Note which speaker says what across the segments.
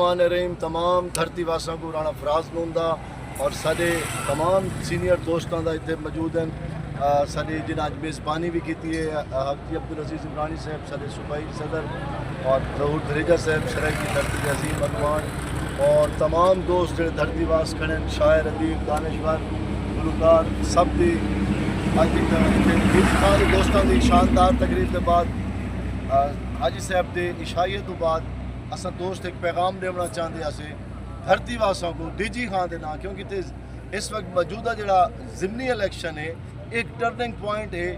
Speaker 1: रहीम तमाम धरती वासां को राणा फराज नूंदा और साडे तमाम सीनियर दोस्तां दा इत्थे मौजूद हैं। साडे जिन्हां अज मेज़बानी भी की है हाजी अब्दुल अजीज़ इमरानी साहब, साडे सूबाई सदर और जहूर धरेजा साहब, शरह की धरती के अजीम अगवान और तमाम दोस्त जो धरती वास खड़े हैं, शायर, अदीब, दानश्वर, गुलकार सब दी अज खान दोस्तों की शानदार तकरीर के बाद हाजी साहब के इशाइये तो बाद असा दोस्त एक पैगाम देना चाहते असे धरती वासां को डीजी खान के ना, क्योंकि इस वक्त मौजूदा जोड़ा ज़िमनी इलैक्शन है एक टर्निंग पॉइंट है।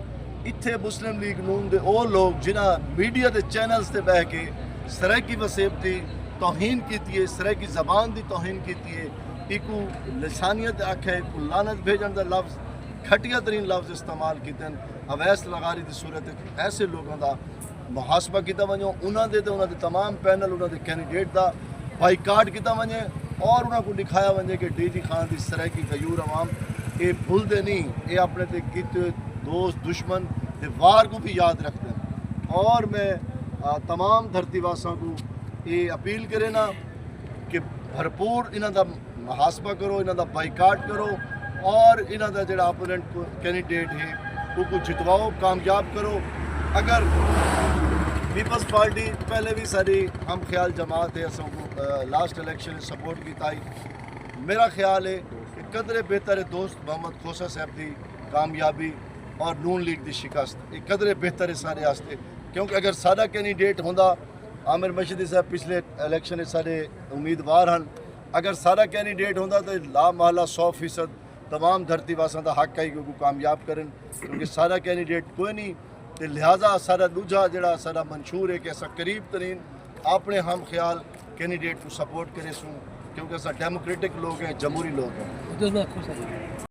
Speaker 1: इत्थे मुस्लिम लीग नून दे वो लोग जिन्हें मीडिया के चैनल्स से बह के सराइकी वसेब की तौहीन की है, सराइकी ज़बान की तौहीन की है, इकू लसानियत आखे, इकू लानत भेजन का लफ्ज़, घटिया तरीन लफ्ज़ इस्तेमाल किए। अवैस लगारी की सूरत ऐसे लोगों का मुहासबा किया वजो, उन्होंने उन्होंने तमाम पैनल उन्होंने कैंडिडेट का बाईकाट किया वजे और उन्होंने दिखाया वजे कि डीजी खान की सराइकी गयूर अवाम ये भूलते नहीं, ये अपने ते किते दोस्त दुश्मन के वार को भी याद रखते हैं। और मैं तमाम धरती वासां को ये अपील करे ना कि भरपूर इन्हों का मुहासबा करो, इन्हों का बाईकाट करो और इन्हों का जो अपोनेंट कैंडिडेट है उसको जितवाओ, कामयाब करो। अगर पीपल्स पार्टी पहले भी सारी हम ख्याल जमात है असों लास्ट इलेक्शन सपोर्ट किया, मेरा ख्याल है कि कदरे बेहतर है दोस्त मोहम्मद खोसा साहब की कामयाबी और नून लीग की शिकस्त, ये कदरे बेहतर है सारे वास्ते। क्योंकि अगर सारा कैंडिडेट होंदा, आमिर मशीदी साहब पिछले इलेक्शन सारे उम्मीदवार हैं, अगर सारा कैंडिडेट होंदा तो ला महला 100% तमाम धरती वासां का हक है कि कामयाब करें, क्योंकि सारा कैंडिडेट कोई नहीं। तो लिहाजा सारा दूजा जड़ा सारा मंशूर है कि असा करीब तरीन अपने हम ख्याल कैंडिडेट को सपोर्ट करें सूँ, क्योंकि असा डेमोक्रेटिक लोग हैं, जमहूरी लोग हैं।